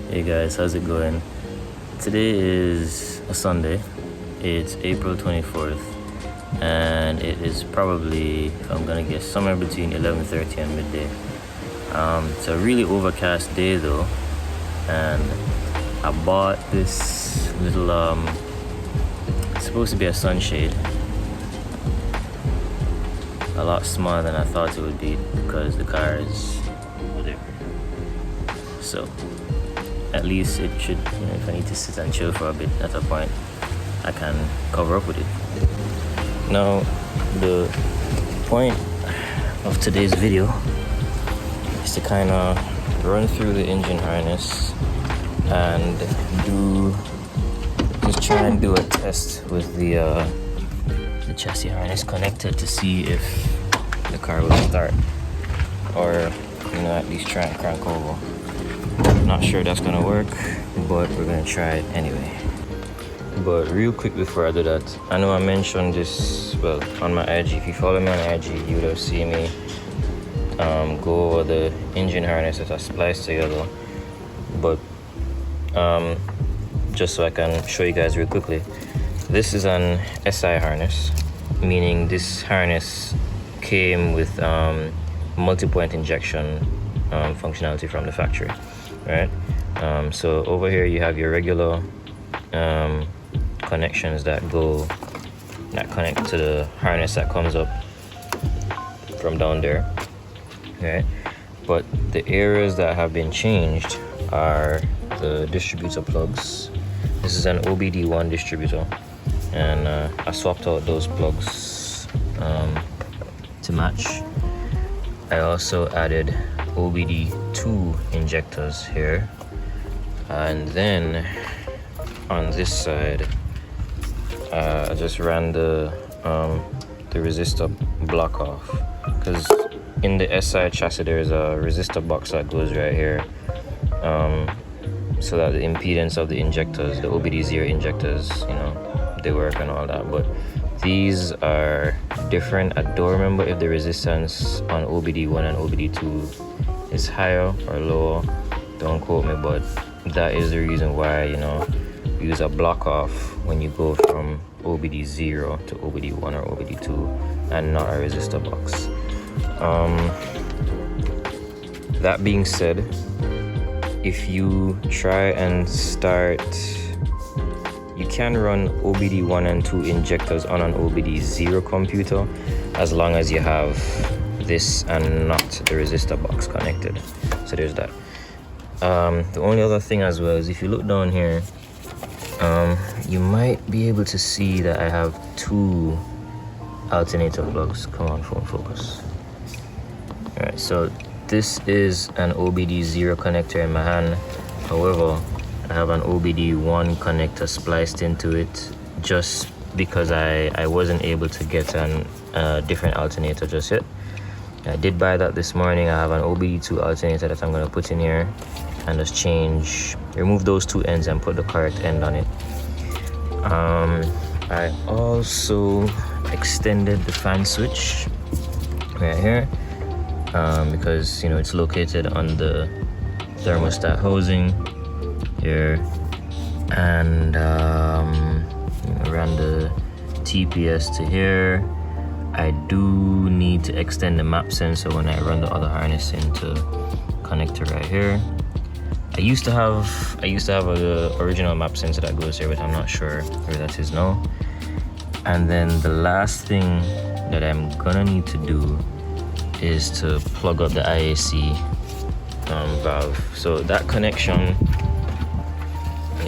Hey guys, how's it going? Today is a Sunday. It's April 24th and it is probably, if I'm gonna guess, somewhere between 11:30 and midday. It's a really overcast day though, and I bought this little it's supposed to be a sunshade. A lot smaller than I thought it would be because the car is there. So at least it should, if I need to sit and chill for a bit at a point, I can cover up with it. Now, the point of today's video is to kind of run through the engine harness and just try and do a test with the chassis harness connected to see if the car will start, or at least try and crank over. Not sure that's gonna work, but we're gonna try it anyway. But real quick before I do that, I know I mentioned this on my IG. If you follow me on IG, you would have seen me go over the engine harness that I spliced together. But just so I can show you guys real quickly, this is an SI harness, meaning this harness came with multi-point injection functionality from the factory. Right, so over here you have your regular connections that connect to the harness that comes up from down there, right? But the areas that have been changed are the distributor plugs. This is an OBD1 distributor, and I swapped out those plugs to match. I also added OBD2 injectors here, and then on this side I just ran the resistor block off, because in the SI chassis there's a resistor box that goes right here, so that the impedance of the injectors, the OBD0 injectors, they work and all that. But these are different. I don't remember if the resistance on OBD1 and OBD2 is higher or lower, don't quote me, but that is the reason why use a block off when you go from OBD0 to OBD1 or OBD2 and not a resistor box. That being said, if you try and start, you can run OBD1 and 2 injectors on an OBD0 computer as long as you have this and not the resistor box connected. So there's that. The only other thing as well is if you look down here, you might be able to see that I have 2 alternator plugs. Come on, phone, focus. Alright, so this is an OBD0 connector in my hand. However, I have an OBD1 connector spliced into it just because I wasn't able to get a different alternator just yet. I did buy that this morning. I have an OBD2 alternator that I'm going to put in here and just remove those 2 ends and put the correct end on it. I also extended the fan switch right here because it's located on the thermostat housing here, and ran the TPS to here. I do need to extend the map sensor when I run the other harness into connector right here. I used to have a original map sensor that goes here, but I'm not sure where that is now. And then the last thing that I'm gonna need to do is to plug up the IAC valve. So that connection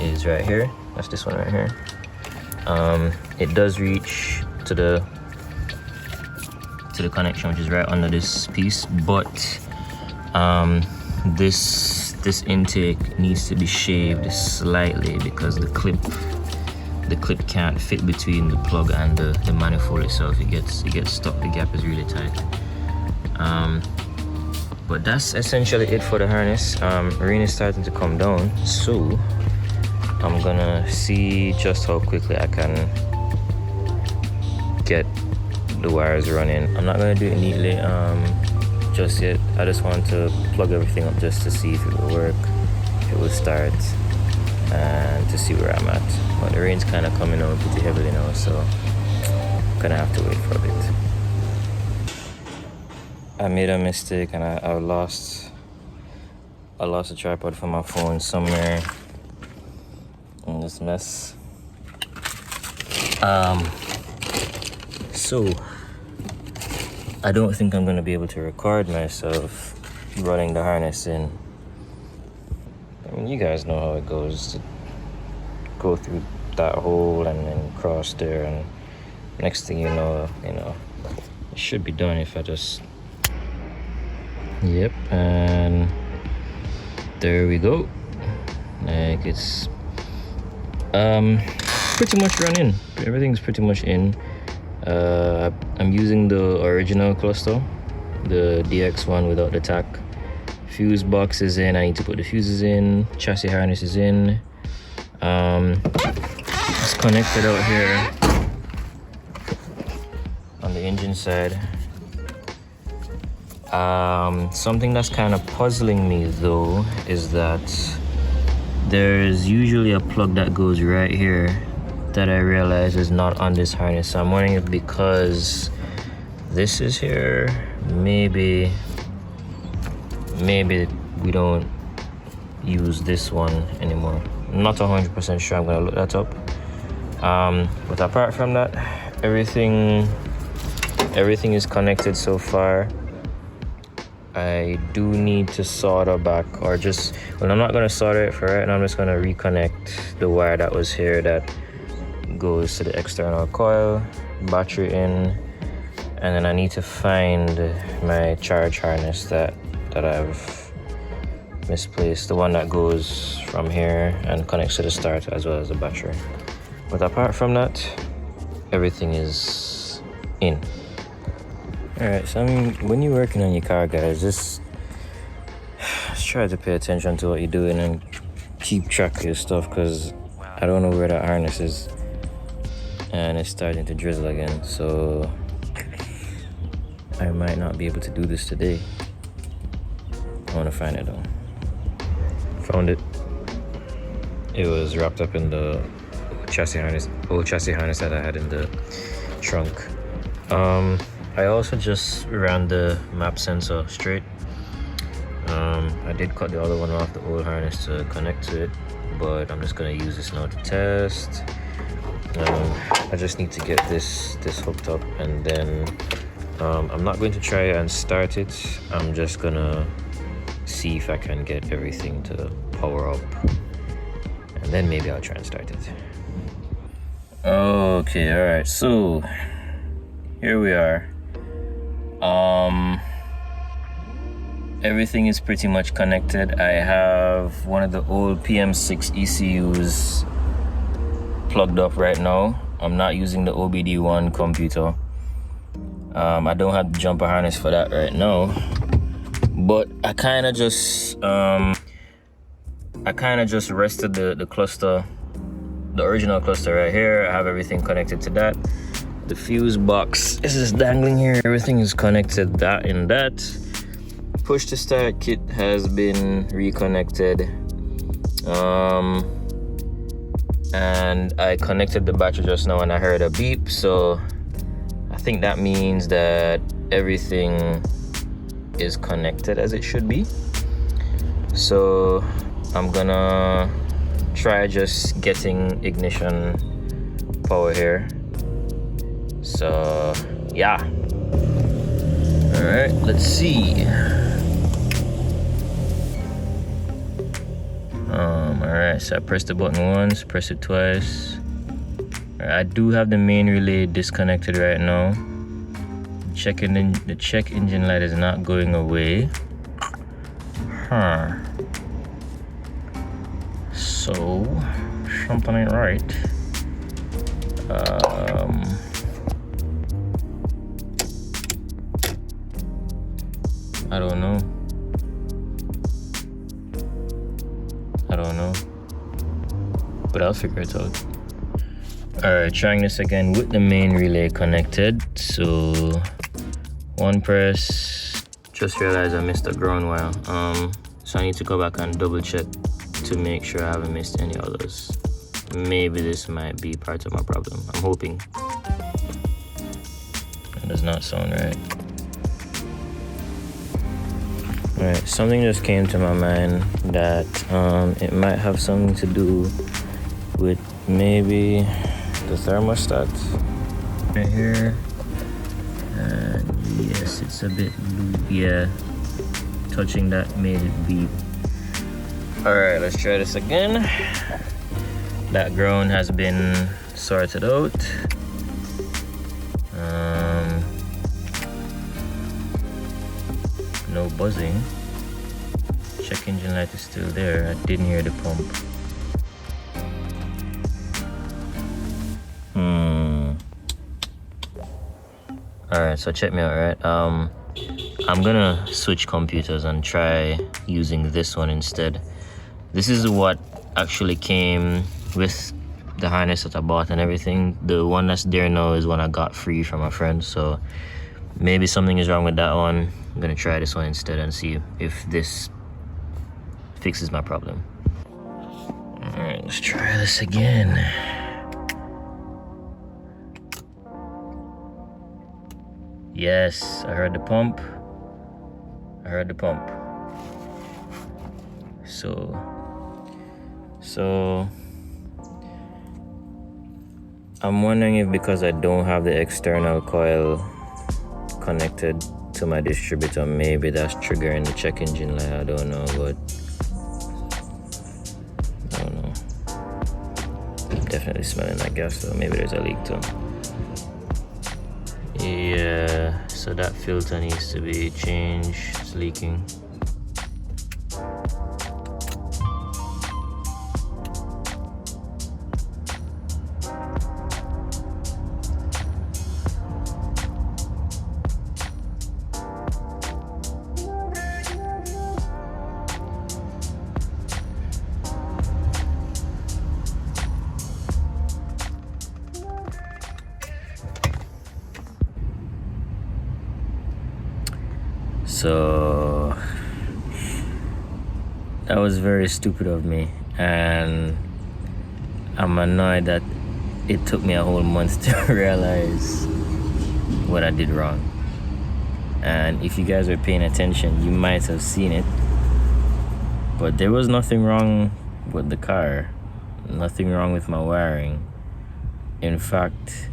is right here. That's this one right here. It does reach to the connection, which is right under this piece, but this intake needs to be shaved slightly because the clip can't fit between the plug and the manifold itself. It gets stuck. The gap is really tight. But that's essentially it for the harness. Rain is starting to come down, so I'm gonna see just how quickly I can get the wires running. I'm not gonna do it neatly just yet. I just want to plug everything up just to see if it will work. it will start and to see where I'm at. But the rain's kind of coming on pretty heavily now, so I'm gonna have to wait for a bit. I made a mistake and I lost a tripod for my phone somewhere in this mess. So I don't think I'm gonna be able to record myself running the harness in. I mean, you guys know how it goes, to go through that hole and then cross there, and next thing you know, it should be done if I just, yep, and there we go. Like, it's pretty much running. Everything's pretty much in. I'm using the original cluster, the DX one without the tack. Fuse box is in. I need to put the fuses in. Chassis harness is in. It's connected out here on the engine side. Something that's kind of puzzling me though is that there's usually a plug that goes right here that I realize is not on this harness. So I'm wondering if because this is here, maybe we don't use this one anymore. I'm not 100% sure. I'm gonna look that up. But apart from that, everything is connected so far. I do need to solder back, or just, well, I'm not gonna solder it for right now. I'm just gonna reconnect the wire that was here that goes to the external coil, battery in, and then I need to find my charge harness that I've misplaced, the one that goes from here and connects to the starter as well as the battery. But apart from that, everything is in. Alright, so I mean, when you're working on your car, guys, just try to pay attention to what you're doing and keep track of your stuff, because I don't know where that harness is and it's starting to drizzle again, so I might not be able to do this today. I want to find it though. Found it. It was wrapped up in the old chassis harness that I had in the trunk. I also just ran the map sensor straight. I did cut the other one off the old harness to connect to it, but I'm just gonna use this now to test. I just need to get this hooked up, and then I'm not going to try and start it. I'm just gonna see if I can get everything to power up, and then maybe I'll try and start it. Okay, all right, so here we are. Everything is pretty much connected. I have one of the old PM6 ECUs plugged up right now. I'm not using the OBD1 computer. I don't have the jumper harness for that right now, but I kind of just rested the cluster, the original cluster right here. I have everything connected to that. The fuse box is just dangling here. Everything is connected, that and that. Push to start kit has been reconnected. And I connected the battery just now and I heard a beep, so I think that means that everything is connected as it should be. So I'm gonna try just getting ignition power here. So yeah, all right, let's see. All right, so I pressed the button once, press it twice. All right, I do have the main relay disconnected right now. The check engine light is not going away. So something ain't right. I don't know. But I'll figure it out. Alright, trying this again with the main relay connected. So one press. Just realized I missed the ground wire. So I need to go back and double check to make sure I haven't missed any others. Maybe this might be part of my problem. I'm hoping. It does not sound right. Alright, something just came to my mind that it might have something to do with maybe the thermostat right here. And yes, it's a bit loose. Yeah, touching that made it beep. Alright, let's try this again. That ground has been sorted out. No buzzing. Check engine light is still there. I didn't hear the pump. Alright, so check me out, right? I'm gonna switch computers and try using this one instead. This is what actually came with the harness that I bought and everything. The one that's there now is one I got free from a friend, so maybe something is wrong with that one. I'm gonna try this one instead and see if this fixes my problem. Alright, let's try this again. Yes, I heard the pump. I heard the pump. So I'm wondering if because I don't have the external coil connected to my distributor, maybe that's triggering the check engine light. I don't know, but I don't know. I'm definitely smelling like gas though. Maybe there's a leak too. Yeah, so that filter needs to be changed. It's leaking. So that was very stupid of me, and I'm annoyed that it took me a whole month to realize what I did wrong. And if you guys were paying attention, you might have seen it, but there was nothing wrong with the car, nothing wrong with my wiring. In fact,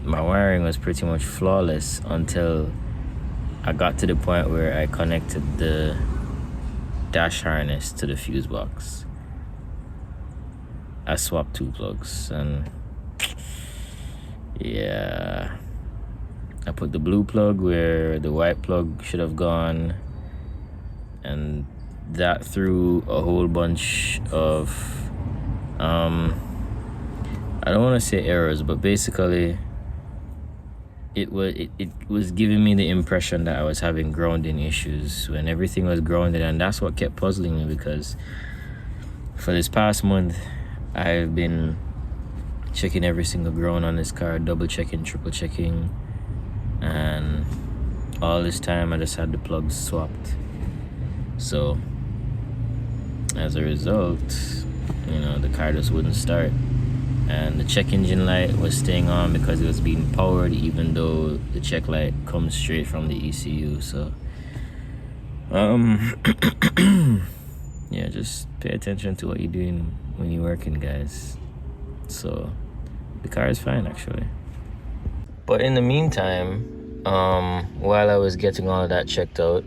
my wiring was pretty much flawless until I got to the point where I connected the dash harness to the fuse box. I swapped 2 plugs, and yeah, I put the blue plug where the white plug should have gone, and that threw a whole bunch of I don't want to say errors, but basically it was giving me the impression that I was having grounding issues when everything was grounded, and that's what kept puzzling me, because for this past month I've been checking every single ground on this car, double checking, triple checking, and all this time I just had the plugs swapped. So as a result, you know, the car just wouldn't start. And the check engine light was staying on because it was being powered, even though the check light comes straight from the ECU. So yeah, just pay attention to what you're doing when you're working, guys. So the car is fine, actually. But in the meantime, while I was getting all of that checked out,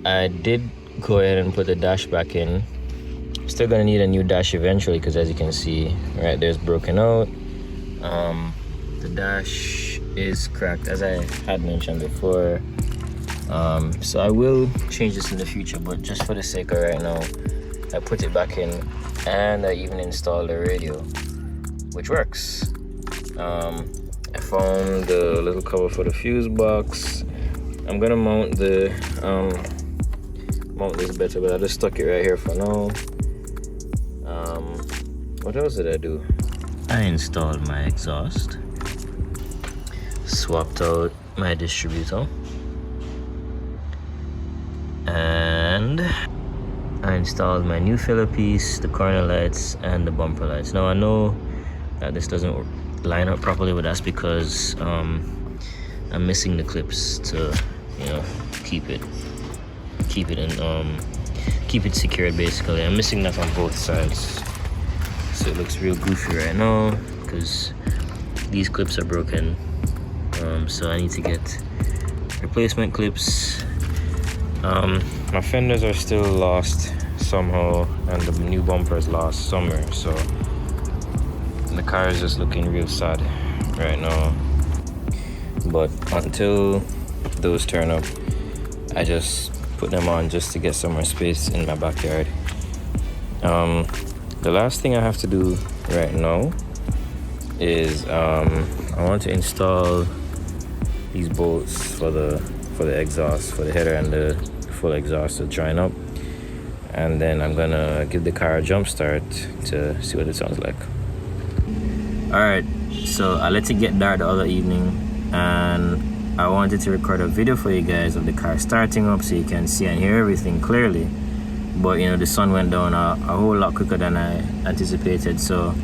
I did go ahead and put the dash back in. Still gonna need a new dash eventually, because as you can see right there's broken out. The dash is cracked, as I had mentioned before. So I will change this in the future, but just for the sake of right now, I put it back in, and I even installed the radio, which works. I found the little cover for the fuse box. I'm gonna mount the mount this better, but I just stuck it right here for now. What else did I do? I installed my exhaust, swapped out my distributor, and I installed my new filler piece, the corner lights, and the bumper lights. Now I know that this doesn't line up properly, but that's because I'm missing the clips to, you know, keep it secured. Basically, I'm missing that on both sides, so it looks real goofy right now because these clips are broken. So I need to get replacement clips. My fenders are still lost somehow, and the new bumper is lost somewhere, so the car is just looking real sad right now. But until those turn up, I just put them on just to get some more space in my backyard. The last thing I have to do right now is I want to install these bolts for the exhaust, for the header and the full exhaust to join up, and then I'm gonna give the car a jump start to see what it sounds like. Alright, so I let it get dark the other evening, and I wanted to record a video for you guys of the car starting up so you can see and hear everything clearly. But you know, the sun went down a whole lot quicker than I anticipated, so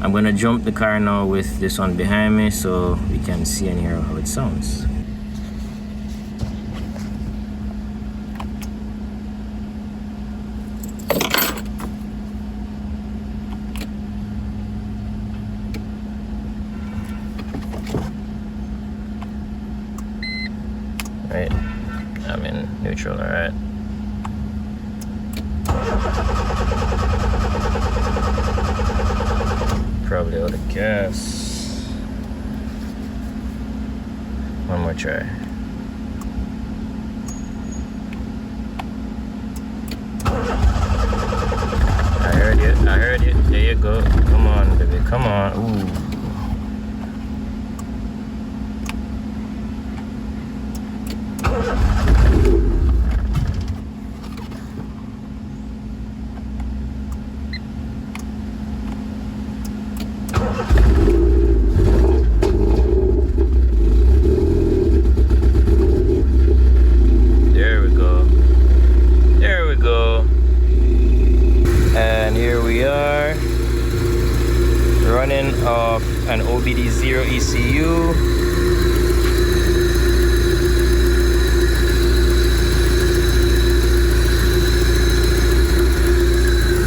I'm gonna jump the car now with this one behind me so we can see and hear how it sounds. Right, I'm in neutral, alright. Probably out of gas. One more try. I heard you. There you go. Come on, baby, come on. Ooh. And here we are running off an OBD0 ECU.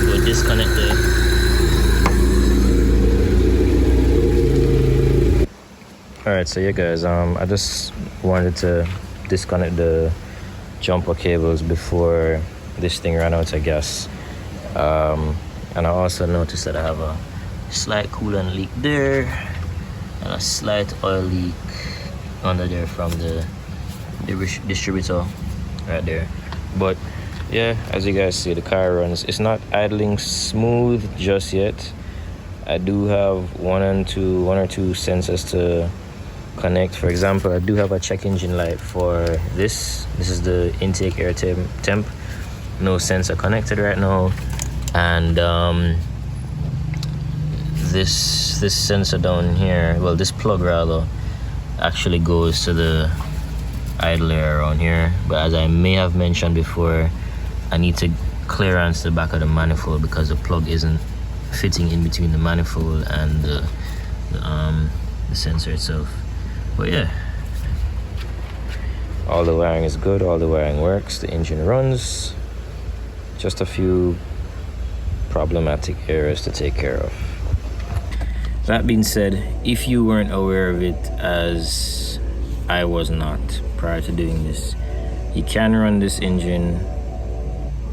We'll disconnect the Alright, so yeah guys, I just wanted to disconnect the jumper cables before this thing ran out of gas. And I also noticed that I have a slight coolant leak there and a slight oil leak under there from the distributor right there. But yeah, as you guys see, the car runs. It's not idling smooth just yet. I do have one or two sensors to connect. For example, I do have a check engine light for this. This is the intake air temp. No sensor connected right now. And this sensor down here, well, this plug rather, actually goes to the idle air around here. But as I may have mentioned before, I need to clearance the back of the manifold because the plug isn't fitting in between the manifold and the sensor itself. But yeah, all the wiring is good, all the wiring works, the engine runs. Just a few problematic areas to take care of. That being said, if you weren't aware of it, as I was not prior to doing this, you can run this engine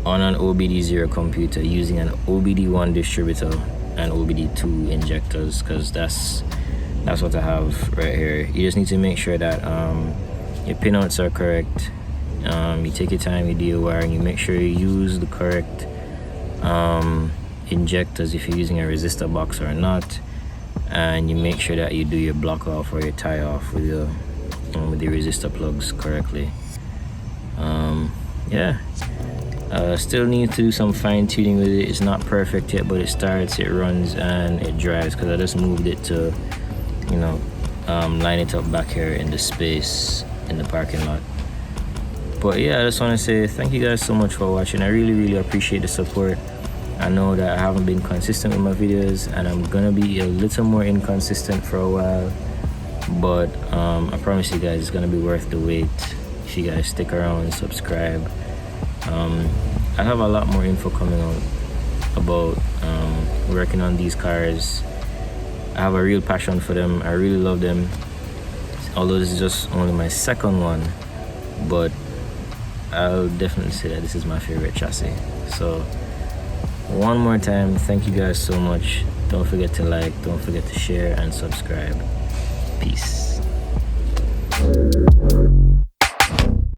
on an OBD0 computer using an OBD1 distributor and OBD2 injectors, because that's what I have right here. You just need to make sure that your pinouts are correct. You take your time, you do your wiring, you make sure you use the correct injectors if you're using a resistor box or not, and you make sure that you do your block off or your tie off with the resistor plugs correctly. Yeah, still need to do some fine tuning with it. It's not perfect yet, but it starts, it runs, and it drives, because I just moved it to, you know, line it up back here in the space in the parking lot. But yeah, I just want to say thank you guys so much for watching. I really appreciate the support. I know that I haven't been consistent with my videos, and I'm gonna be a little more inconsistent for a while, but I promise you guys it's gonna be worth the wait if you guys stick around and subscribe. I have a lot more info coming out about working on these cars. I have a real passion for them. I really love them, although this is just only my second one, but I'll definitely say that this is my favorite chassis. So one more time, thank you guys so much. Don't forget to like, don't forget to share and subscribe. Peace.